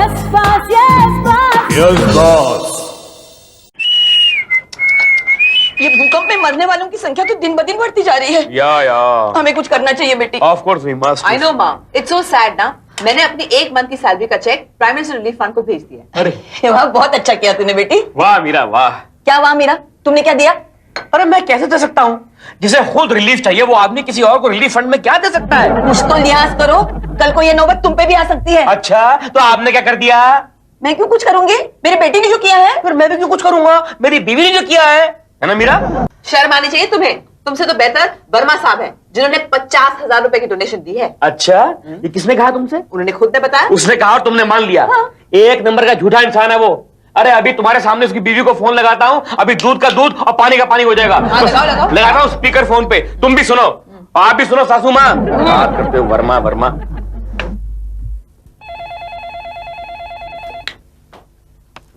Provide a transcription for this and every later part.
Yes, boss. Yes, boss. Yes boss. ये भूकंप में मरने वालों की संख्या तो दिन ब दिन बढ़ती जा रही है। या हमें कुछ करना चाहिए बेटी। Of course we must. I know माँ, इट्स सो सैड ना। मैंने अपनी 1 मंथ की सैलरी का check prime minister relief fund को भेज दिया। अरे वाह, बहुत अच्छा किया तूने बेटी। वाह मीरा वाह। क्या वाह मीरा, तुमने क्या दिया? अरे मैं कैसे दे सकता हूँ? जिसे खुद रिलीफ चाहिए वो आदमी किसी और को रिलीफ फंड में क्या दे सकता है? कुछ तो लिहाज करो, कल को ये नौबत तुम पे भी आ सकती है। अच्छा तो आपने क्या कर दिया? मैं क्यों कुछ करूंगी? मेरी बेटी ने जो किया है। फिर मैं भी क्यों कुछ करूंगा? मेरी बीवी ने जो किया है ना मीरा? शर्म आनी चाहिए तुम्हें। तुमसे तो बेहतर वर्मा साहब हैं, जिन्होंने 50,000 रुपए की डोनेशन दी है। अच्छा ये किसने कहा तुमसे? उन्होंने खुद ने बताया। उसने कहा और तुमने मान लिया? हाँ। एक नंबर का झूठा इंसान है वो। अरे अभी तुम्हारे सामने उसकी बीवी को फोन लगाता हूँ, अभी दूध का दूध और पानी का पानी हो जाएगा। हाँ, लगाओ। लगाता हूँ स्पीकर फोन पे। तुम भी सुनो, आप भी सुनो सासू माँ। बात करते हो वर्मा वर्मा।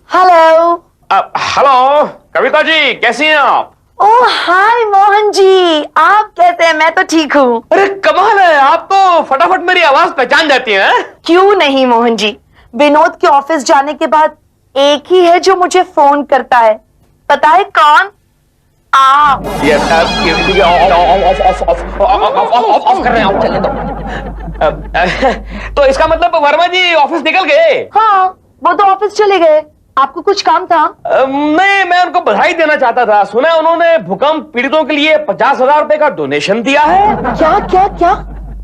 हेलो। हेलो कविता जी, कैसी हैं आप? ओह हाय मोहन जी, आप कैसे हैं? मैं तो ठीक हूँ। अरे कमाल है, आप तो फटाफट मेरी आवाज पहचान जाती हैं। क्यों नहीं मोहन जी, विनोद के ऑफिस जाने के बाद एक ही है जो मुझे फोन करता है। पता है कौन? आप। यस ऑफ कर रहे हैं, चलने दो। तो इसका मतलब वर्मा जी ऑफिस निकल गए? हाँ, वो तो ऑफिस चले गए। आपको कुछ काम था? नहीं, मैं उनको बधाई देना चाहता था। सुना उन्होंने भूकंप पीड़ितों के लिए 50,000 रुपए का डोनेशन दिया है। क्या क्या क्या?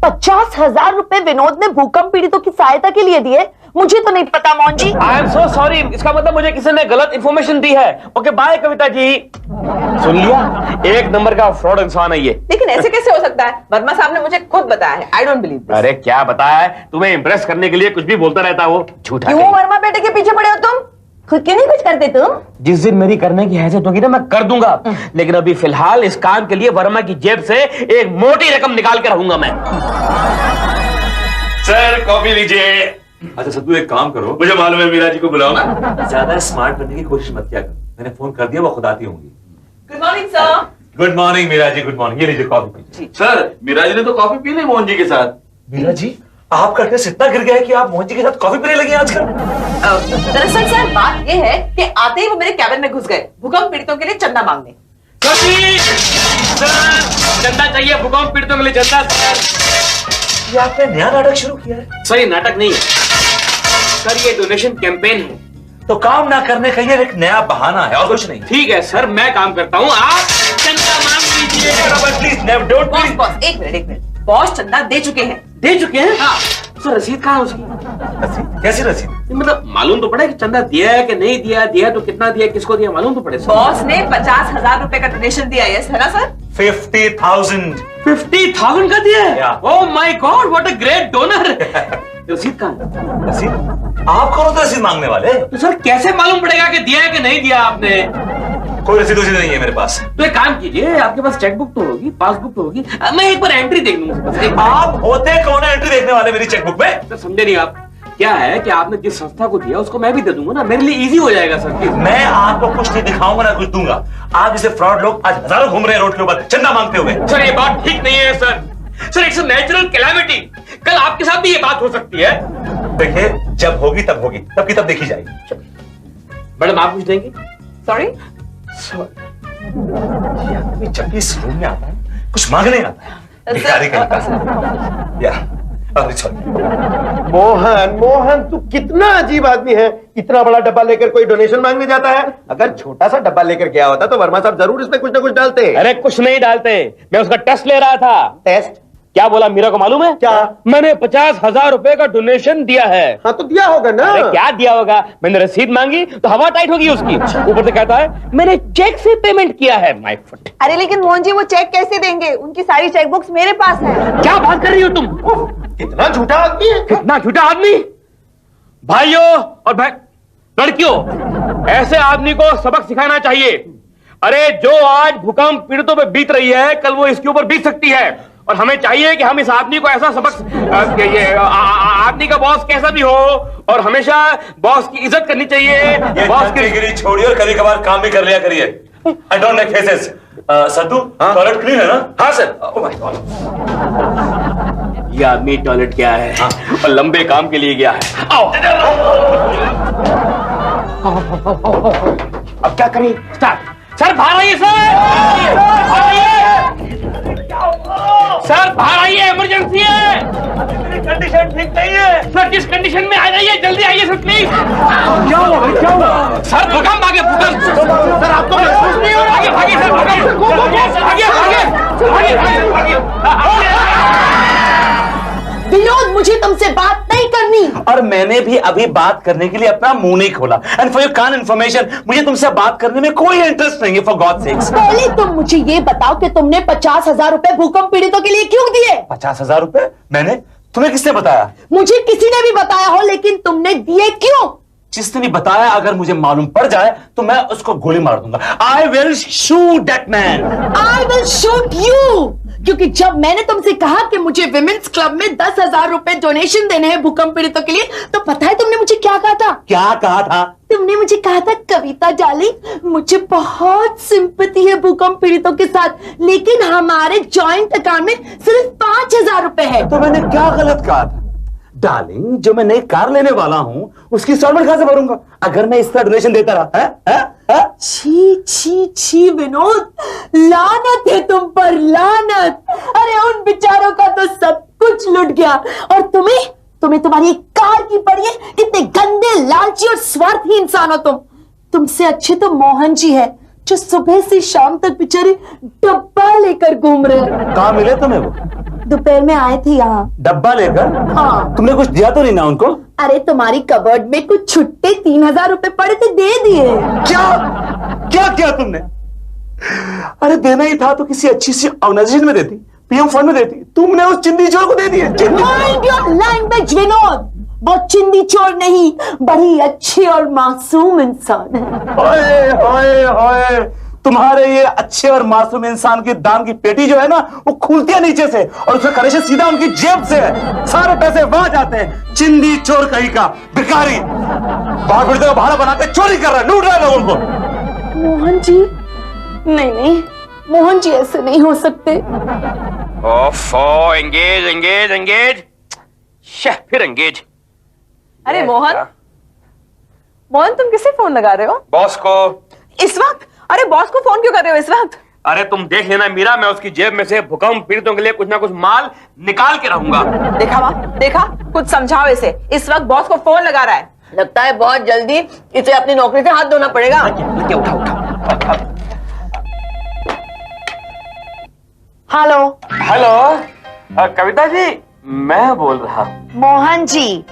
50,000 रुपए विनोद ने भूकंप पीड़ितों की सहायता के लिए दिए? मुझे तो नहीं पता Mohan ji. I am so sorry, इसका मतलब मुझे किसी ने गलत इंफॉर्मेशन दी है। Okay bye Kavita ji. सुन लिया, एक नंबर का फ्रॉड इंसान है ये। लेकिन ऐसे कैसे हो सकता है? वर्मा साहब ने मुझे खुद बताया है। I don't believe. अरे क्या बताया है? तुम्हें इम्प्रेस करने के लिए कुछ भी बोलता रहता है वो। झूठा क्यों कहीं। वर्मा बेटे के पीछे पड़े हो तुम? खुद क्यों नहीं कुछ करते तुम? जिस दिन मेरी करने की हैसियत होगी ना मैं कर दूंगा, लेकिन अभी फिलहाल इस काम के लिए वर्मा की जेब से एक मोटी रकम निकाल के रहूंगा मैं। सर कॉफी लीजिए। अच्छा सद्दू एक काम करो, मुझे मालूम है मीरा जी को बुलाओ ना। ज्यादा स्मार्ट बनने की कोशिश मत किया करो। मैंने फोन कर दिया, वो खुद आती होंगी। Good morning sir. Good morning Meera ji, good morning. ये लीजिए कॉफी पीजिए। सर मीरा जी ने तो कॉफी पी ली मोहन जी के साथ। मीरा जी आपका केस इतना गिर गया है कि आप मोहन जी के साथ कॉफी पीने लगी हैं आजकल? दरअसल सर बात यह है कि आते ही वो मेरे कैबिन में घुस गए भूकंप पीड़ितों के लिए चंदा मांगने। चंदा चाहिए भूकंप पीड़ितों के लिए, चंदा सर। ये आपने नया नाटक शुरू किया है? सही नाटक नहीं है सर, ये डोनेशन कैंपेन है। तो काम ना करने का ये एक नया बहाना है और कुछ नहीं। ठीक है सर, मैं काम करता हूँ, आप चंदा मांग लीजिए। प्लीज डोंट बॉस बॉस एक मिनट। बॉस चंदा दे चुके हैं। दे चुके हैं? हाँ। सर रसीद कहाँ है उसकी? रसीद? कैसी रसीद? मतलब मालूम तो पड़े कि चंदा दिया है कि नहीं दिया, दिया तो कितना दिया, किसको दिया, मालूम तो पड़े। बॉस ने 50,000 रुपए का डोनेशन दिया है ना सर? 50,000। 50,000 का दिया है? Yeah. Oh my God, what a great donor. रसीद कहाँ है? रसीद? आप कौन होते रसीद मांगने वाले? तो सर कैसे मालूम पड़ेगा कि दिया है कि नहीं दिया आपने? कोई रसीद वसीद नहीं है मेरे पास। तो एक काम कीजिए, आपके पास चेकबुक तो होगी, पासबुक तो होगी, मैं एक बार एंट्री देख लूंगा बस एक बार। आप होते कौन है एंट्री देखने वाले मेरी चेकबुक में? तो समझे नहीं आप? क्या है कि आपने जिस संस्था को दिया उसको मैं भी दे दूंगा ना, मेरे लिए इजी हो जाएगा सर। मैं आपको कुछ नहीं दिखाऊंगा ना कुछ दूंगा। आज जैसे फ्रॉड लोग आज हजारों घूम रहे हैं रोड के ऊपर चंदा मांगते हुए। सर ये बात ठीक नहीं है sir. Sir it's natural calamity, कल आपके साथ भी ये बात हो सकती है। देखिए जब होगी तब की तब देखी जाएगी। मैडम आप कुछ देंगे? सॉरी। जब भी इस रूम में आता है कुछ मांगने आता है, भिखारी कहता है। या सॉरी। मोहन तू कितना अजीब आदमी है। इतना बड़ा डब्बा लेकर कोई डोनेशन मांगने जाता है। अगर छोटा सा डब्बा लेकर गया होता तो वर्मा साहब जरूर इसमें कुछ ना कुछ डालते। अरे कुछ नहीं डालते, मैं उसका टेस्ट ले रहा था। टेस्ट? क्या बोला मीरा को मालूम है? क्या? मैंने 50,000 रुपए का डोनेशन दिया है। हाँ तो दिया होगा ना। अरे क्या दिया होगा? मैंने रसीद मांगी तो हवा टाइट होगी उसकी। ऊपर से कहता है मैंने चेक से पेमेंट किया है। My foot. अरे लेकिन मोहन जी वो चेक कैसे देंगे? उनकी सारी चेक बुक्स मेरे पास है। क्या बात कर रही हो तुम? कितना झूठा आदमी है। कितना झूठा आदमी। भाइयों और लड़कियों, ऐसे आदमी को सबक सिखाना चाहिए। अरे जो आज भूकंप पीड़ितों पे बीत रही है, कल वो इसके ऊपर बीत सकती है। और हमें चाहिए कि हम इस आदमी को ऐसा सबक, ये आदमी का बॉस कैसा भी हो और हमेशा बॉस की इज्जत करनी चाहिए। बॉस की गिरी छोड़िए और कभी कभार काम भी कर लिया करिए। I don't like faces. Saddu toilet clean है ना? हाँ सर। Oh my God. ये आदमी टॉयलेट गया है और लंबे काम के लिए गया है। आओ। अब क्या करें? स्टार्ट। सर बाहर आइए सर, सर बाहर आइए, इमरजेंसी है। कंडीशन ठीक नहीं है सर, जिस कंडीशन में आ जाइए, जल्दी आइए सर प्लीज। क्या हुआ भाई, क्या हुआ? सर भूकंप आ गया, भूकंप। सर आपको महसूस नहीं हो रहा? आगे भागिए सर, भागिए आगे भागिए। विनोद, मुझे तुमसे बात नहीं करनी। और मैंने भी अभी बात करने के लिए अपना मुंह नहीं खोला। And for your kind information, मुझे तुमसे बात करने में कोई इंटरेस्ट नहीं है, फॉर गॉड सेक्स। पहले तुम मुझे ये बताओ कि तुमने 50,000 रुपए भूकंप पीड़ितों के लिए क्यों दिए? 50,000 रुपए? मैंने? तुम्हें किसने बताया? मुझे किसी ने भी बताया हो, लेकिन तुमने दिए क्यों? जिसने भी बताया, अगर मुझे मालूम पड़ जाए तो मैं उसको गोली मार दूंगा। I will shoot that man. I will shoot you. क्योंकि जब मैंने तुमसे कहा कि मुझे विमेंस क्लब में 10,000 रुपए डोनेशन देने हैं भूकंप पीड़ितों के लिए, तो पता है तुमने मुझे क्या कहा था? क्या कहा था? तुमने मुझे कहा था, कविता डार्लिंग, मुझे बहुत सिंपैथी है भूकंप पीड़ितों के साथ, लेकिन हमारे जॉइंट अकाउंट में सिर्फ 5,000 रुपए है। तो मैंने क्या गलत कहा था? डार्लिंग, जो मैं नई कार लेने वाला हूं उसकी इंस्टॉलमेंट कहां से भरूंगा अगर मैं इस तरह डोनेशन देता रहा? है? छी छी छी विनोद, लानत है तुम पर, लानत। अरे उन बेचारों का तो सब कुछ लुट गया, और तुम्हें तुम्हारी एक कार की पड़ी है। इतने गंदे, लालची और स्वार्थी इंसान हो तुम। तुमसे अच्छे तो मोहन जी है, जो सुबह से शाम तक बेचारे डब्बा लेकर घूम रहे हैं। कहां मिले तुम्हें वो? दोपहर में आए थे यहाँ। डब्बा लेकर? हाँ। तुमने कुछ दिया तो नहीं ना उनको? अरे तुम्हारी कबर्ड में कुछ छुट्टे 3,000 रुपए पड़े थे, दे दिए। क्या किया तुमने? अरे देना ही था तो किसी अच्छी सी ऑर्गेनाइजेशन में देती, पीएम फंड में देती। तुमने उस चिंदी चोर को दे दिए। माइंड योर लैंग्वेज विनोद, वो चिंदी चोर नहीं, बड़ी अच्छी और मासूम इंसान है। ओए ओए ओए, तुम्हारे ये अच्छे और मासूम इंसान की दान की पेटी जो है ना, वो खुलती है नीचे से और उसका कनेक्शन सीधा उनकी जेब से है। सारे पैसे वहां जाते हैं। चिंदी चोर कहीं का, भिखारी, बाहर फिरते भाड़ा बनाते चोरी कर रहा है, लूट रहा है लोगों को। मोहन जी, नहीं, मोहन जी ऐसे नहीं हो सकते। ओफो, एंगेज। फिर एंगेज। अरे मोहन, तुम किसे फोन लगा रहे हो? बॉस को। इस वक्त? अरे बॉस को फोन क्यों कर रहे हो इस वक्त? अरे तुम देख लेना मीरा, मैं उसकी जेब में से भूकंप पीड़ितों के लिए कुछ ना कुछ माल निकाल के रहूंगा। देखा वहां, देखा? कुछ समझाओ इसे, इस वक्त बॉस को फोन लगा रहा है। लगता है बहुत जल्दी इसे अपनी नौकरी से हाथ धोना पड़ेगा। उठा। हेलो, कविता जी, मैं बोल रहा। मोहन जी,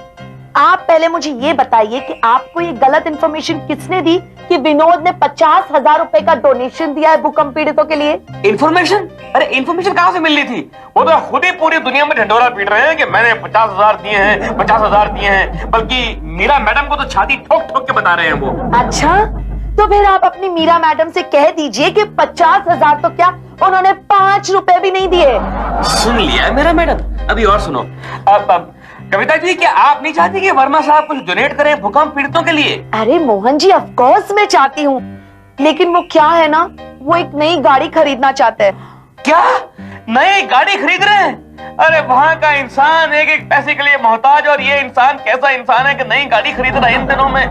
आप पहले मुझे ये बताइए कि आपको ये गलत इंफॉर्मेशन किसने दी कि विनोद ने 50,000 रुपए का डोनेशन दिया है भूकंप पीड़ितों के लिए? इन्फॉर्मेशन? अरे इन्फॉर्मेशन कहां से मिल रही थी? वो तो खुद ही पूरी दुनिया में ढंढोरा पीट रहे हैं कि मैंने 50,000 दिए हैं, 50,000 दिए हैं, बल्कि मीरा मैडम को तो छाती ठोक ठोक के बता रहे हैं वो। अच्छा, तो फिर आप अपनी मीरा मैडम से कह दीजिए कि 50,000 तो क्या, उन्होंने 5 रुपए भी नहीं दिए। सुन लिया मेरा मैडम। अभी और सुनो। अब कविता जी, क्या आप नहीं चाहती कि वर्मा साहब कुछ डोनेट करें भूकंप पीड़ितों के लिए? अरे मोहन जी, ऑफ कोर्स मैं चाहती हूँ, लेकिन वो क्या है ना, वो एक नई गाड़ी खरीदना चाहते हैं। क्या नई गाड़ी खरीद रहे हैं? अरे वहां का इंसान एक एक पैसे के लिए मोहताज, और ये इंसान कैसा इंसान है कि नई गाड़ी खरीद रहा है इन दिनों में?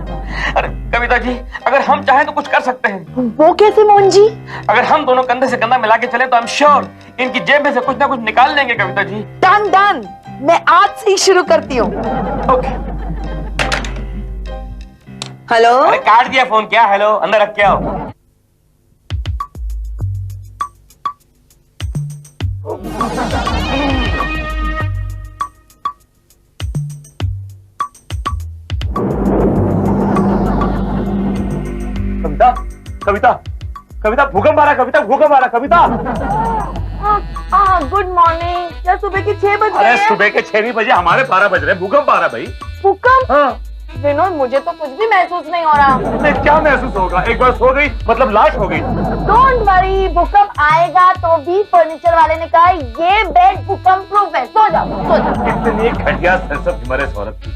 अरे कविता जी, अगर हम चाहें तो कुछ कर सकते हैं। वो कैसे मोहन जी? अगर हम दोनों कंधे से कंधा मिला के चले तो आई एम श्योर इनकी जेब में से कुछ ना कुछ निकाल लेंगे। कविता जी, डन, मैं आज से ही शुरू करती हूँ। ओके। हेलो, अरे काट दिया फोन क्या? हेलो, अंदर रख के आओ। कविता, भूकंप आ रहा। कविता, गुड मॉर्निंग। क्या सुबह के 6 बज अरे सुबह के 6 नहीं बजे, हमारे 12 बज रहे। भूकंप आ रहा भाई। भूकंप? हाँ। विनोद, मुझे तो कुछ भी महसूस नहीं हो रहा। क्या महसूस होगा? एक बार सो गई मतलब लाश हो गई। डोंट वरी, भूकंप आएगा तो भी फर्नीचर वाले ने कहा ये बेड भूकंप प्रूफ है, सो जाओ। इतनी घटिया सरसब हमारे औरत की।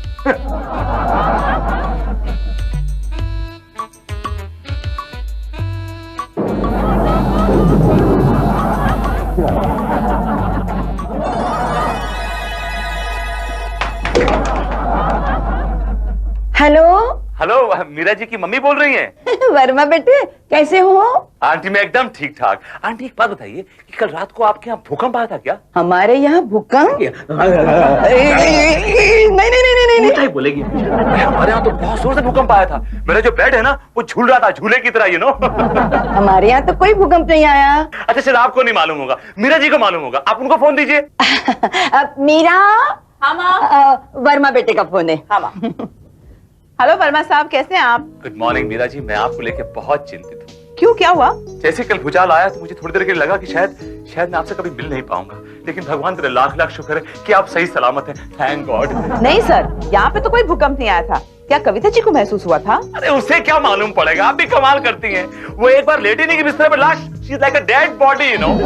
हेलो हेलो, मीरा जी की मम्मी बोल रही हैं? वर्मा बेटे, कैसे हो? आंटी मैं एकदम ठीक ठाक। आंटी एक बात बताइए कि कल रात को आपके यहाँ भूकंप आया था क्या? हमारे यहाँ भूकंप? नहीं नहीं बोलेगी। हमारे यहाँ तो बहुत जोर से भूकंप आया था। मेरा जो बेड है ना वो झूल रहा था, झूले की तरह, यू नो। हमारे यहाँ तो कोई भूकंप नहीं आया। अच्छा शायद आपको नहीं मालूम होगा, मीरा जी को मालूम होगा। आप उनको फोन दीजिए। मीरा, हाँ माँ। वर्मा बेटे का फोन है। हाँ माँ। हेलो वर्मा साहब, कैसे हैं आप? गुड मॉर्निंग मीरा जी, मैं आपको लेके बहुत चिंतित हूँ। क्यों, क्या हुआ? जैसे कल भूचाल आया तो मुझे थोड़ी देर के लिए लगा कि शायद मैं आपसे कभी मिल नहीं पाऊंगा, लेकिन भगवान तेरे लाख लाख शुक्र है कि आप सही सलामत हैं। Thank God. नहीं सर, यहाँ पे तो कोई भूकंप नहीं आया था। क्या कविता जी को महसूस हुआ था? अरे उसे क्या मालूम पड़ेगा, आप भी कमाल करती हैं। वो एक बार लेटी नहीं कि बिस्तर पर लाश, she is like a dead body, you know.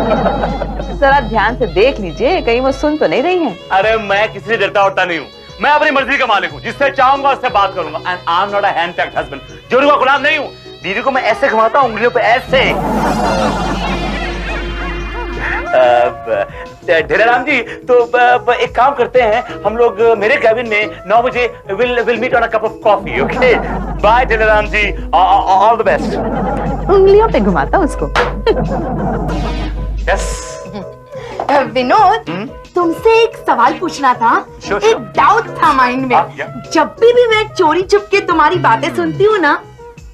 जरा ध्यान से देख लीजिए, कहीं वो सुन तो नहीं रही हैं। अरे मैं किसी से डरता उठता नहीं हूँ, मैं अपनी मर्जी का मालिक हूँ। जिससे चाहूंगा उससे बात करूंगा। And I am not a henpecked husband. जोरू का गुलाम नहीं हूँ। बीवी को मैं ऐसे घुमाता हूँ, उंगलियों पे ऐसे। ढेराराम जी, तो एक काम करते हैं हम लोग, मेरे कैबिन में 9 बजे will meet on a cup of coffee. Okay bye Dheraram ji, all the best. उंगलियों पे घुमाता उसको। यस विनोद, तुमसे एक सवाल पूछना था। Sure. एक डाउट था माइंड में। हाँ, क्या? जब भी मैं चोरी छुप के तुम्हारी बातें सुनती हूँ ना,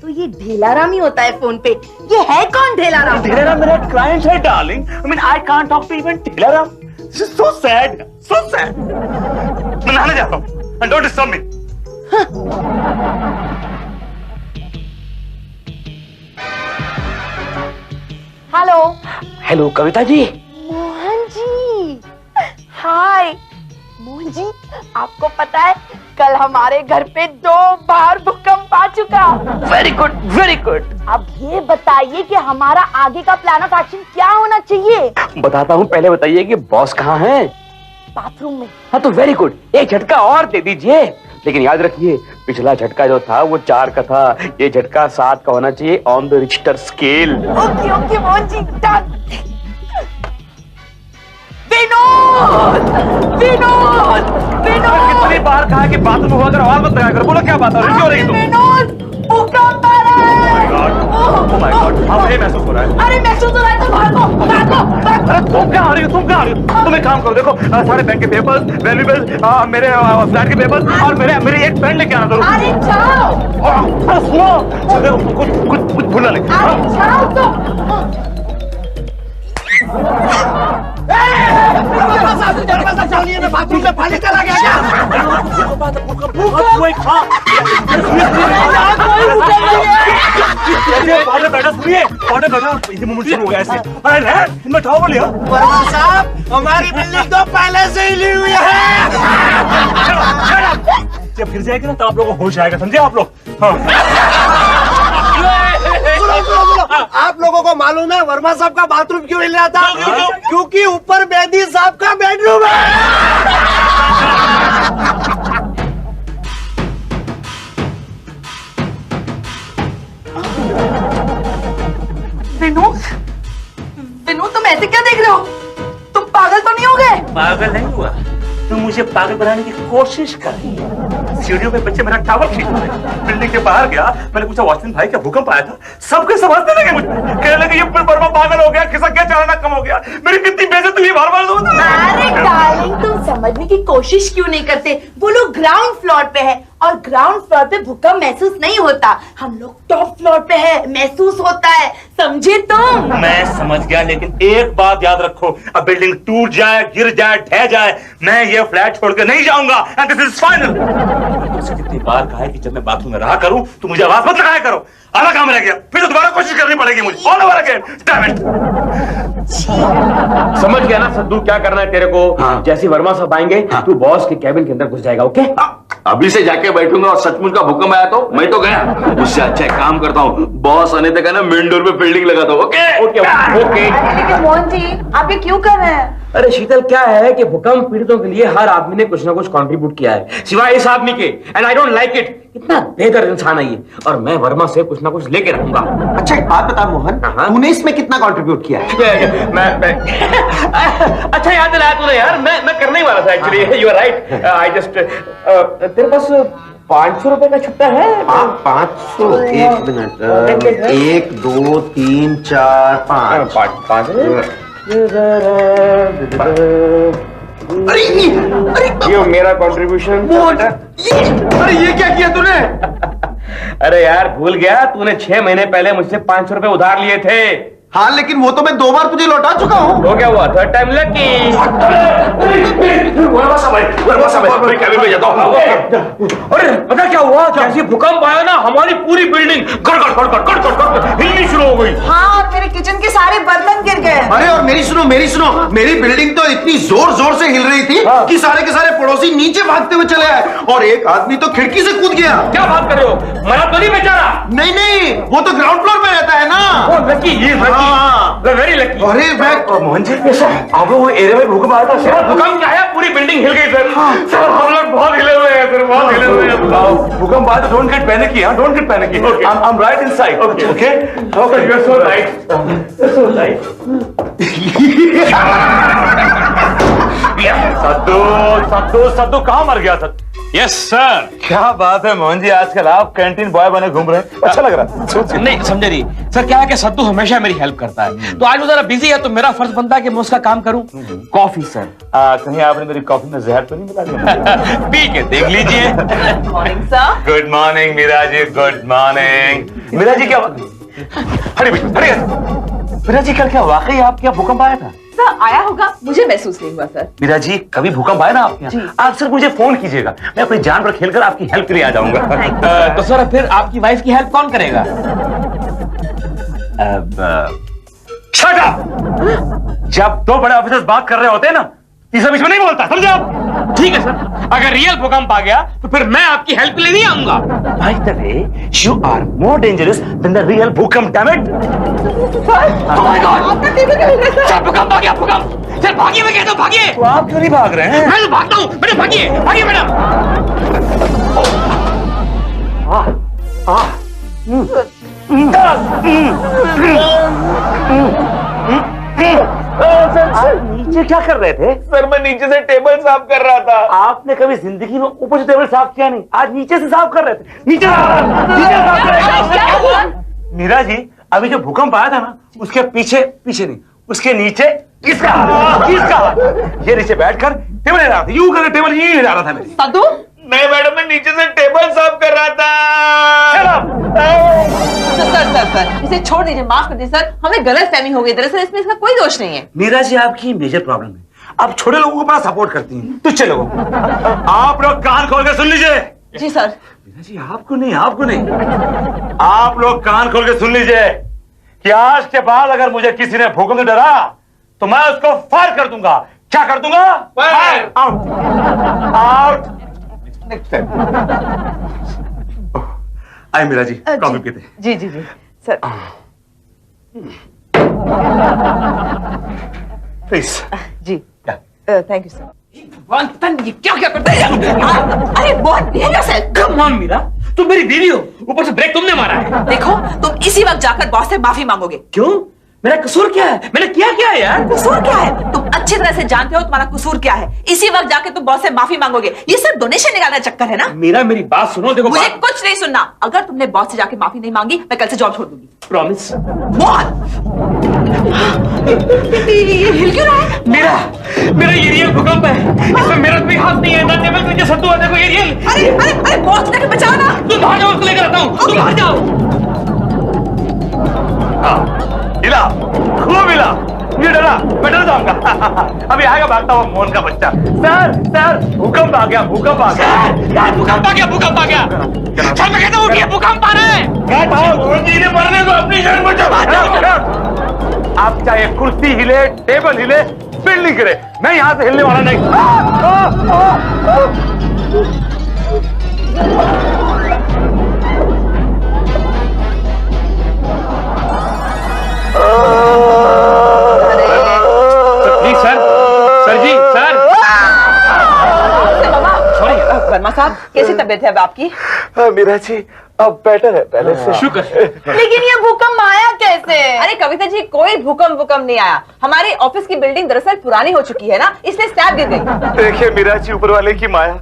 तो ये ढेलाराम ही होता है फोन पे। ये है कौन ढेलाराम? ढेलाराम मेरा क्लाइंट है darling. I mean I can't talk to even Dhelaram. This is so sad, so sad. मैं नहाने जाता हूँ, and don't disturb me. Hello hello Kavita ji. Mohan ji, hi Mohan ji, आपको पता है कल हमारे घर पे 2 बार भूकंप आ चुका। Very good, very good. अब ये बताइए कि हमारा आगे का प्लान ऑफ एक्शन क्या होना चाहिए? बताता हूँ, पहले बताइए कि बॉस कहाँ है? बाथरूम में। हाँ तो वेरी गुड, एक झटका और दे दीजिए। लेकिन याद रखिए, पिछला झटका जो था वो 4 का था, ये झटका 7 का होना चाहिए, on the Richter scale. Okay okay Mohan ji, done. Vinod, Vinod, Vinod, कितनी बार कहा कि बाथरूम में होकर आवाज मत लगाया करो। बोलो क्या बात है, क्यों हो रही तुम? विनोद, भूकंप आ रहा है। ओह माय गॉड, हाँ मुझे महसूस हो रहा है। अरे महसूस हो रहा है तो भागो, भागो, भागो। अरे तुम क्या आ रही हो, तुम क्या आ रही हो? तुम एक काम करो, देखो सारे बैंक के पेपर्स, वैल्यूएबल्स, मेरे फ्लैट के पेपर्स और मेरी एक फ्रेंड लेके आना जरूर। अरे जाओ, सुनो, देखो कुछ भूलना नहीं। अरे जाओ तो। बाथरूम में पानी चला गया क्या? वर्मा साहब, हमारी बिल्डिंग तो पहले से ही ली हुई है। जब फिर जाएगी ना तो आप लोगों को होश आएगा, समझे आप लोग? हाँ। सुनो, आप लोगों को मालूम है वर्मा साहब का बाथरूम क्यों हिल रहा था? क्योंकि ऊपर बेदी साहब का बेडरूम है। विनोद, विनोद तुम ऐसे क्या देख रहे हो? तुम पागल तो नहीं हो गए? पागल नहीं हुआ, तुम मुझे पागल बनाने की कोशिश कर रही है। सीढ़ियों में बच्चे मेरा टावल खींच रहे। बिल्डिंग के बाहर गया, मैंने पूछा वॉचमैन भाई क्या भूकंप आया था? सबके समझने लगे मुझे, कहने लगे ये वर्मा पागल हो गया, खिसक गया, चलाना कम हो गया। मेरी कितनी बेइज्जती हुई बार-बार। अरे डार्लिंग, तुम समझने की कोशिश क्यों नहीं करते? वो लोग ग्राउंड फ्लोर पे है और ग्राउंड फ्लोर पे भूकंप महसूस नहीं होता। हम लोग टॉप फ्लोर पे है, महसूस होता है, समझे तुम? मैं समझ गया, लेकिन एक बात याद रखो, अब बिल्डिंग टूट जाए, गिर जाए, ढह जाए, मैं ये फ्लैट छोड़ के नहीं जाऊंगा। And this is final. तुमसे कितनी बार कहा है कि जब मैं बाथरूम में रहा करूं तो मुझे आवाज मत लगाया करो। आधा काम रह गया, फिर तो दोबारा कोशिश करनी पड़ेगी मुझे। All over again, damn it. समझ गया ना सद्दू, क्या करना है तेरे को? हाँ। जैसे वर्मा साहब आएंगे, तू बॉस के कैबिन के अंदर घुस जाएगा। ओके? अभी से जाके बैठूंगा और सचमुच का भूकंप आया तो मैं तो गया। उससे अच्छा एक काम करता हूँ, बॉस आने तक है ना मेन डोर पे बिल्डिंग लगा दो। Okay okay okay. लेकिन मोहन जी, आप ये क्यों कर रहे हैं? अरे शीतल, क्या है कि भूकंप पीड़ितों के लिए हर आदमी ने कुछ ना कुछ कंट्रीब्यूट किया है, सिवाय इस आदमी के। And I don't like it. कितना बेहतर इंसान है ये, और मैं वर्मा से कुछ ना कुछ लेके रहूंगा। अच्छा एक बात बता मोहन, हाँ। तूने इसमें कितना कंट्रीब्यूट किया है? मैं अच्छा याद दिलाया तूने यार, मैं करने ही वाला था actually. You are right. I just तेरे पास 500 रुपए का छुट्टा है? 500? एक मिनट, 1 2 3 4 5 पाँच। अरे ये मेरा कंट्रीब्यूशन। अरे ये क्या किया तूने? अरे यार, भूल गया तूने 6 महीने पहले मुझसे 500 रुपए उधार लिए थे। हाँ लेकिन वो तो मैं 2 बार तुझे लौटा चुका हूँ। तो क्या हुआ? Third time lucky. कैबिन में जाता हूँ। अरे पता क्या हुआ? जैसे भूकंप आया ना, हमारी पूरी बिल्डिंग गड़गड़ हिलनी शुरू हो गई। हाँ, और मेरे किचन के सारे बर्तन गिर गए। अरे और मेरी सुनो, मेरी बिल्डिंग तो इतनी जोर जोर से हिल रही थी कि सारे के सारे पड़ोसी नीचे भागते हुए चले आए, और एक आदमी तो खिड़की से कूद गया। क्या बात कर रहे हो? मरा तो नहीं बेचारा? नहीं, वो तो ग्राउंड फ्लोर में रहता है ना। लकी, ये वेरी लकी। अरे मैं मोहन जी, आप लोग एरिया में भूकंप आया था? सर भूकंम क्या है? पूरी बिल्डिंग हिल गई सर। सर हम लोग बहुत हिले हुए हैं सर, बहुत हिले हुए हैं। भूकंप आया तो don't get panicky, don't get panicky. I am right inside. Okay you are so right, so right. Saddu कहाँ मर गया था? Yes sir. क्या बात है मोहन जी, आजकल आप कैंटीन बॉय बने घूम रहे हैं, अच्छा लग रहा है। नहीं समझे नहीं सर, क्या है कि सद्दू हमेशा मेरी हेल्प करता है, तो आज वो जरा बिजी है, तो मेरा फर्ज बनता है कि मैं उसका काम करूं। Coffee sir. कहीं आपने मेरी कॉफी में जहर तो नहीं मिला दिया? पी के देख लीजिए। Morning sir. Good morning Meera ji, good morning. Meera ji क्या मीरा जी, कल क्या वाकई आपके यहाँ भूकंप आया था? सर आया होगा, मुझे महसूस नहीं हुआ सर। मीरा जी, कभी भूकंप आए ना आपके यहाँ, आप सिर्फ मुझे फोन कीजिएगा, मैं अपनी जान पर खेलकर आपकी हेल्प के लिए आ जाऊंगा। तो सर फिर आपकी वाइफ की हेल्प कौन करेगा? Shut up! जब 2 बड़े ऑफिसर्स बात कर रहे होते हैं ना, तीसरा बीच में नहीं बोलता, समझे आप? ठीक है सर, अगर रियल भूकंप आ गया तो फिर मैं आपकी हेल्प के लिए नहीं आऊंगा। By the way, you are more dangerous than the real भूकंप, damn it! Oh my God! Sir भूकंप आ गया, भूकंप! सर भागिए, मैं कहता हूँ भागिए। तो आप क्यों नहीं भाग रहे हैं? मैं तो भागता हूँ, मैडम भागिए, भागिए मैडम। नीचे क्या कर रहे थे? सर मैं नीचे से टेबल साफ कर रहा था। आपने कभी जिंदगी में ऊपर से टेबल साफ किया नहीं, आज नीचे से साफ कर रहे थे। नीचे साफ कर रहे थे। मीरा जी, अभी जो भूकंप आया था ना, उसके पीछे नहीं, उसके नीचे किसका हाथ? ये नीचे बैठकर टेबल हिला रहा था, यूं करके टेबल ये हिला रहा था मेरी। सद्दू, नहीं मैडम, मैं नीचे से टेबल साफ कर रहा था। सर इसे छोड़ दीजिए, माफ कर दीजिए सर, हमें गलतफहमी हो गई। दरअसल इसमें इसका कोई दोष नहीं है। मीरा जी, आपकी मेजर प्रॉब्लम है, आप छोटे लोगों को बड़ा सपोर्ट करती हैं, तुच्छे लोगों को। आप लोग कान खोल के सुन लीजिए। जी सर। मीरा जी, आपको नहीं, आप लोग कान खोल के सुन लीजिए कि आज के बाद अगर मुझे किसी ने भूकंप से डरा तो मैं उसको फायर कर दूंगा। क्या कर दूंगा? फायर। आउट। Next time. आए मीरा जी, कॉफी पीते। जी जी जी सर। प्लीज। जी थैंक यू सर। ये क्या क्या करता है? अरे बहुत डेंजरस है। कम ऑन मीरा, तुम मेरी बीवी हो, ऊपर से ब्रेक तुमने मारा है। देखो, तुम इसी वक्त जाकर बॉस से माफी मांगोगे। क्यों? मेरा कसूर क्या है? मैंने किया क्या है यार? कसूर क्या है? तुम अच्छी तरह से जानते हो तुम्हारा कसूर क्या है। इसी वक्त जाके तुम बॉस से माफी मांगोगे। ये सिर्फ डोनेशन निकालने का चक्कर है ना। मीरा मेरी बात सुनो, देखो मुझे कुछ नहीं सुनना। अगर तुमने बॉस से जाके माफी नहीं मांगी, मैं कल से जॉब छोड़ दूंगी। प्रॉमिस। ये हिल क्यों रहा है? मेरा ये रियल भूकंप है, इसमें मेरा कोई हाथ नहीं है। ना टेबल के नीचे सत्तू है, देखो ये रियल। अरे बॉस जाके बचाओ ना। तुम बाहर जाओ, उसको लेकर आता हूँ। तुम बाहर जाओ। हिला, खूब हिला। ये डरा, मैं डर जाऊंगा। अभी आएगा भागता हुआ मोहन का बच्चा। सर भूकंप आ गया, भूकंप आ गया। यार भूकंप आ गया, भूकंप आ गया। चल मैं कहता हूँ कि भूकंप आ रहा है। मोहन जी ने मरने को अपनी जान बचाओ। आप चाहे कुर्सी हिले, टेबल हिले, बिल्डिंग हिले, मैं यहां से हिलने वाला नहीं। प्लीज सर, वर्मा साहब, कैसी तबीयत है अब आपकी? मीरा जी अब बेटर है पहले से। शुक्र। लेकिन ये भूकंप आया कैसे? अरे कविता जी, कोई भूकंप नहीं आया। हमारी ऑफिस की बिल्डिंग दरअसल पुरानी हो चुकी है ना, इसलिए स्लैब गिर गई। देखिए मीरा जी, ऊपर वाले की माया,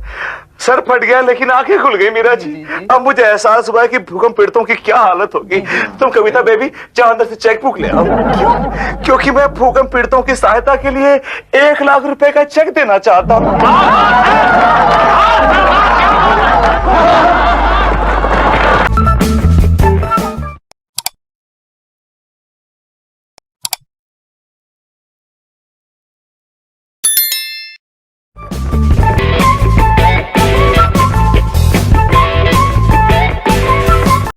सर फट गया लेकिन आंखें खुल गई मीरा जी। अब मुझे एहसास हुआ है कि भूकंप पीड़ितों की क्या हालत होगी। तुम कविता बेबी जाओ अंदर से चेक बुक ले आओ। क्यों? क्योंकि मैं भूकंप पीड़ितों की सहायता के लिए 1 लाख रुपए का चेक देना चाहता हूँ।